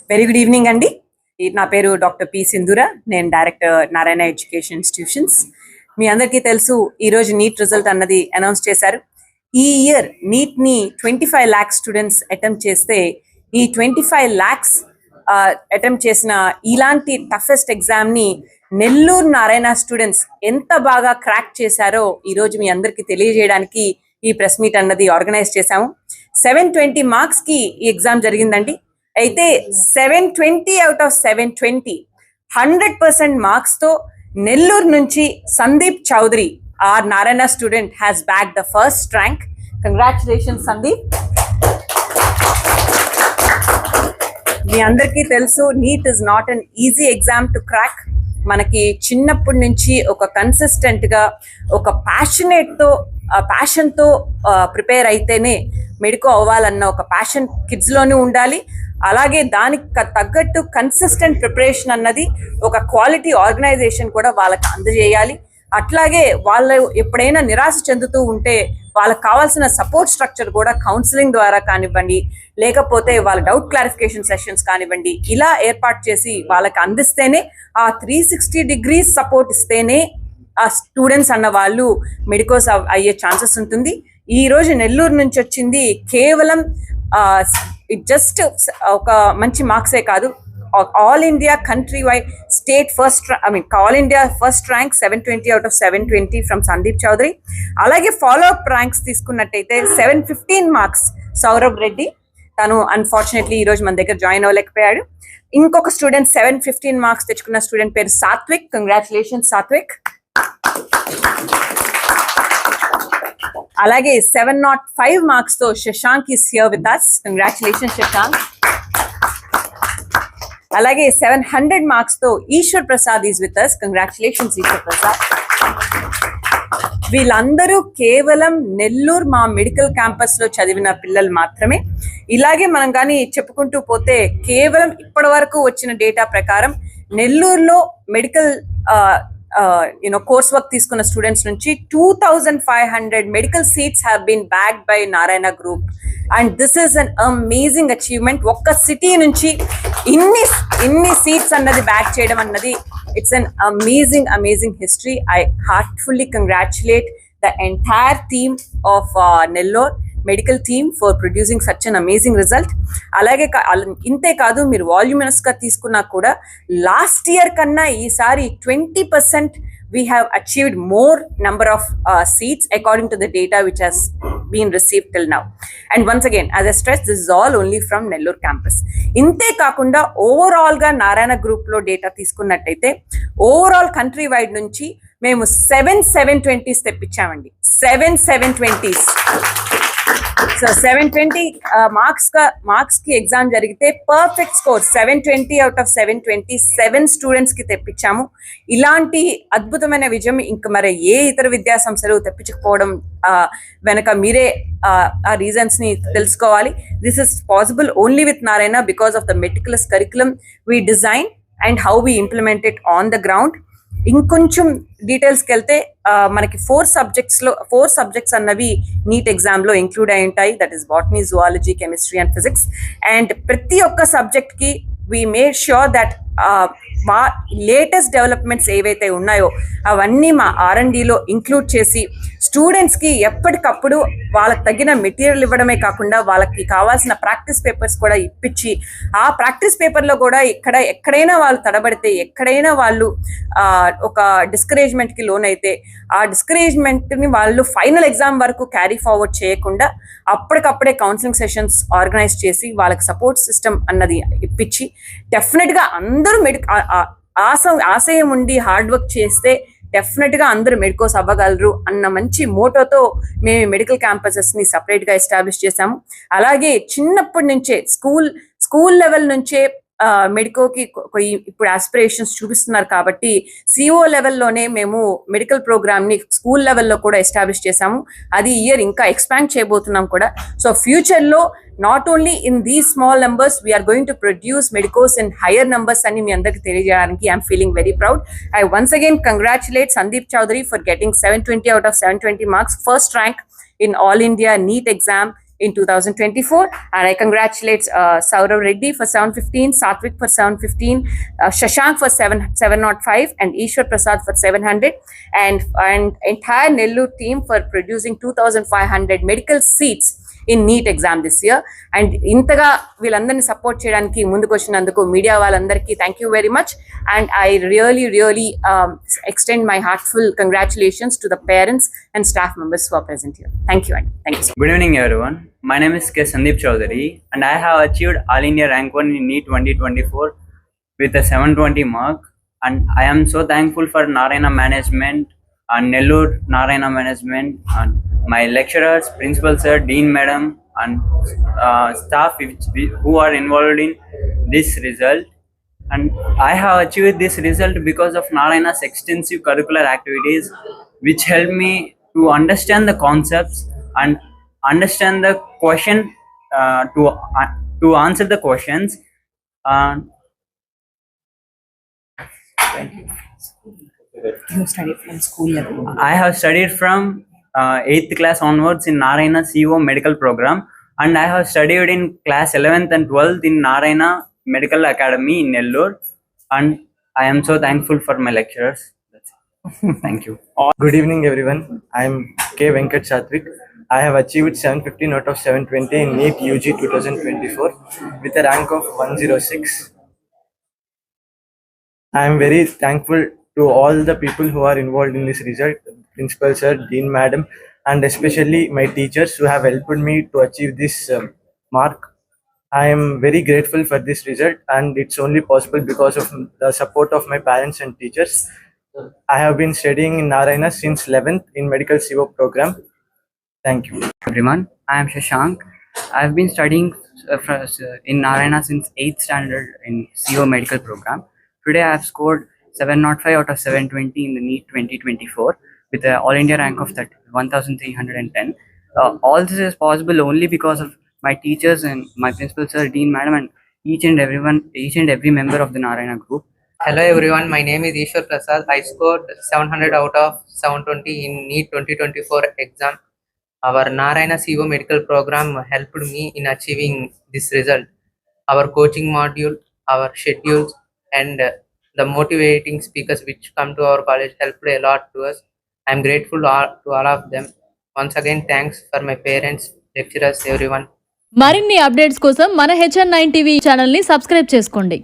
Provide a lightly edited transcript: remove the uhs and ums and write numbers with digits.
Very good evening అండి. నా పేరు డాక్టర్ పి సింధూర. నేను డైరెక్టర్ నారాయణ ఎడ్యుకేషన్ ఇన్స్టిట్యూషన్స్. మీ అందరికీ తెలుసు, ఈరోజు నీట్ రిజల్ట్ అన్నది అనౌన్స్ చేశారు. ఈ ఇయర్ నీట్ని 25 lakhs స్టూడెంట్స్ అటెంప్ట్ చేస్తే, ఈ 25 lakhs అటెంప్ట్ చేసిన ఇలాంటి టఫెస్ట్ ఎగ్జామ్ని నెల్లూరు నారాయణ స్టూడెంట్స్ ఎంత బాగా క్రాక్ చేశారో ఈరోజు మీ అందరికీ తెలియజేయడానికి ఈ ప్రెస్ మీట్ అన్నది ఆర్గనైజ్ చేశాము. 720 మార్క్స్కి ఈ ఎగ్జామ్ జరిగిందండి. అయితే 720 out of 720 100% మార్క్స్తో నెల్లూరు నుంచి Sandeep Chaudhary, R Narayana student, has bagged the first rank. Congratulations Sandeep. మీ అందరికీ తెలుసు, NEET is not an easy exam to crack. మనకి చిన్నప్పటి నుంచి ఒక కన్సిస్టెంట్గా, ఒక ప్యాషన్తో ప్రిపేర్ అయితేనే మెడికో అవ్వాలన్న ఒక ప్యాషన్ కిడ్స్లోనే ఉండాలి. అలాగే దానికి తగ్గట్టు కన్సిస్టెంట్ ప్రిపరేషన్ అన్నది ఒక క్వాలిటీ ఆర్గనైజేషన్ కూడా వాళ్ళకి అందజేయాలి. అట్లాగే వాళ్ళు ఎప్పుడైనా నిరాశ చెందుతూ ఉంటే వాళ్ళకి కావాల్సిన సపోర్ట్ స్ట్రక్చర్ కూడా కౌన్సిలింగ్ ద్వారా కానివ్వండి, లేకపోతే వాళ్ళ డౌట్ క్లారిఫికేషన్ సెషన్స్ కానివ్వండి, ఇలా ఏర్పాటు చేసి వాళ్ళకి అందిస్తేనే, ఆ 360 degrees సపోర్ట్ ఇస్తేనే ఆ స్టూడెంట్స్ అన్న వాళ్ళు మెడికోస్ అయ్యే ఛాన్సెస్ ఉంటుంది. ఈ రోజు నెల్లూరు నుంచి వచ్చింది కేవలం జస్ట్ ఒక మంచి మార్క్సే కాదు, all India country wide state first, all India first rank 720 out of 720 from Sandeep Chaudhary. అలాగే ఫాలో అప్ ర్యాంక్స్ తీసుకున్నట్టయితే 715 మార్క్స్ సౌరభ్ రెడ్డి, తను అన్ఫార్చునేట్లీ ఈ రోజు మన దగ్గర జాయిన్ అవ్వలేకపోయాడు. ఇంకొక స్టూడెంట్ 715 మార్క్స్ తెచ్చుకున్న స్టూడెంట్ పేరు సాత్విక్. కంగ్రాచులేషన్స్ సాత్విక్. అలాగే 705 మార్క్స్ తో Shashank is here with us. Congratulations Shashank. అలాగే 700 మార్క్స్ తో Eshwar Prasad is with us. Congratulations Eshwar Prasad. వీళ్ళందరూ కేవలం నెల్లూరు మా మెడికల్ క్యాంపస్ లో చదివిన పిల్లలు మాత్రమే. ఇలాగే మనం కానీ చెప్పుకుంటూ పోతే, కేవలం ఇప్పటి వరకు వచ్చిన డేటా ప్రకారం నెల్లూరులో మెడికల్ కోర్స్ వర్క్ తీసుకున్న స్టూడెంట్స్ నుంచి 2500 medical seats have been backed by Narayana group. And this is an amazing achievement. ఒక్క సిటీ నుంచి ఇన్ని సీట్స్ అన్నది బ్యాక్ చేయడం అన్నది, it's an amazing history. I heartfully congratulate the entire team of Nellore medical team for producing such an amazing result. అలాగే ఇంతే కాదు, మీరు వాల్యూమినస్ గా తీసుకున్నా కూడా లాస్ట్ ఇయర్ కన్నా ఈసారి 20% we have achieved more number of seats according to the data which has been received till now. And once again, as I stress, this is all only from Nellore campus. Inte kakunda overall ga Narayana group lo data తీసుకున్నట్టయితే overall country wide నుంచి మేము 720s తెప్పించామండి. 720s. So 720 marks కి exam జరిగితే perfect score 720 out of 720 7 students కి తెప్పించాము. ఇలాంటి అద్భుతమైన విజయం ఇంకా మరి ఏ ఇతర విద్యా సంస్థలు తెప్పించకపోవడం వెనక మీరే ఆ రీజన్స్ ని తెలుసుకోవాలి. This is possible only with Narayana because of the meticulous curriculum we design and how we implement it on the ground. ఇంకొంచెం డీటెయిల్స్కి వెళ్తే మనకి 4 సబ్జెక్ట్స్ అన్నవి నీట్ ఎగ్జామ్లో ఇంక్లూడ్ అయి ఉంటాయి. That is botany, zoology, chemistry and physics. And ప్రతి ఒక్క సబ్జెక్ట్కి వీ మేడ్ ష్యూర్ దట్ మా లేటెస్ట్ డెవలప్మెంట్స్ ఏవైతే ఉన్నాయో అవన్నీ మా R&Dలో ఇంక్లూడ్ చేసి స్టూడెంట్స్కి ఎప్పటికప్పుడు వాళ్ళకి తగిన మెటీరియల్ ఇవ్వడమే కాకుండా వాళ్ళకి కావాల్సిన ప్రాక్టీస్ పేపర్స్ కూడా ఇప్పించి, ఆ ప్రాక్టీస్ పేపర్లో కూడా ఎక్కడైనా వాళ్ళు తడబడితే, ఎక్కడైనా వాళ్ళు ఒక డిస్కరేజ్మెంట్కి లోన్ అయితే, ఆ డిస్కరేజ్మెంట్ని వాళ్ళు ఫైనల్ ఎగ్జామ్ వరకు క్యారీ ఫార్వర్డ్ చేయకుండా అప్పటికప్పుడే కౌన్సిలింగ్ సెషన్స్ ఆర్గనైజ్ చేసి వాళ్ళకి సపోర్ట్ సిస్టమ్ అన్నది ఇప్పించి, డెఫినెట్గా అందరూ ఆశయం ఉండి హార్డ్ వర్క్ చేస్తే డెఫినెట్గా అందరూ మెడికోస్ అవ్వగలరు అన్న మంచి మోటోతో మేము మెడికల్ క్యాంపసెస్ని సపరేట్గా ఎస్టాబ్లిష్ చేశాము. అలాగే చిన్నప్పటి నుంచే స్కూల్ లెవెల్ నుంచే మెడికోకి ఇప్పుడు ఆస్పిరేషన్స్ చూపిస్తున్నారు కాబట్టి సిఓ లెవెల్లోనే మేము మెడికల్ ప్రోగ్రామ్ని స్కూల్ లెవెల్లో కూడా ఎస్టాబ్లిష్ చేశాము. అది ఇయర్ ఇంకా ఎక్స్పాండ్ చేయబోతున్నాం కూడా. సో ఫ్యూచర్లో not only in these small numbers we're going to produce medicos in higher numbers అని మీ అందరికి తెలియజేయడానికి I'm feeling very proud. I once again congratulate Sandeep Chaudhary for getting 720 out of 720 marks, first rank in all India NEET exam in 2024, and I congratulate Saurav Reddy for 715, Satvik for 715, Shashank for 705, and Ishwar Prasad for 700, and entire Nellore team for producing 2,500 medical seats in NEET exam this year. And ఇంతగా వీళ్ళందరినీ support చేయడానికి ముందుకు వచ్చినందుకు media వాళ్ళందరికీ thank you very much. And I really extend my heartfelt congratulations to the parents and staff members who are present here. Thank you, and thank you so much. Good evening, everyone. My name is K. Sandeep Chaudhary, and I have achieved All India Rank 1 in NEET 2024 with a 720 mark. And I am so thankful for Narayana Management and Nellore Narayana Management and my lecturers, principal sir, dean madam, and staff who are involved in this result. And I have achieved this result because of Narayana's extensive curricular activities, which helped me to understand the concepts and understand the question, to answer the questions. You studied from school level? I have studied from 8th class onwards in Narayana CEO medical program, and I have studied in class 11th and 12th in Narayana Medical Academy in Nellore, and I am so thankful for my lecturers. That's it. Thank you. Good evening, everyone. I am K. Venkat Satvik. I have achieved 715 out of 720 in NEET UG 2024 with a rank of 106. I am very thankful to all the people who are involved in this result, principal sir, dean madam, and especially my teachers who have helped me to achieve this mark. I am very grateful for this result, and it's only possible because of the support of my parents and teachers. I have been studying in Narayana since 11th in medical CO program. Thank you. Everyone, I am Shashank. I have been studying in Narayana since 8th standard in CO medical program. Today I have scored 705 out of 720 in the NEET 2024 with an All India rank of 1,310. All this is possible only because of my teachers and my principal sir, dean madam, and each and every member of the Narayana group. Hello everyone, my name is Ishwar Prasad. I scored 700 out of 720 in NEET 2024 exam. Our Narayana CEO medical program helped me in achieving this result. Our coaching module, our schedules, and the motivating speakers which come to our college helped a lot to us. I am grateful to all of them. Once again, thanks for my parents, lecturers, everyone. మరిన్ని updates కోసం మన HN9 TV channel ని subscribe చేసుకోండి.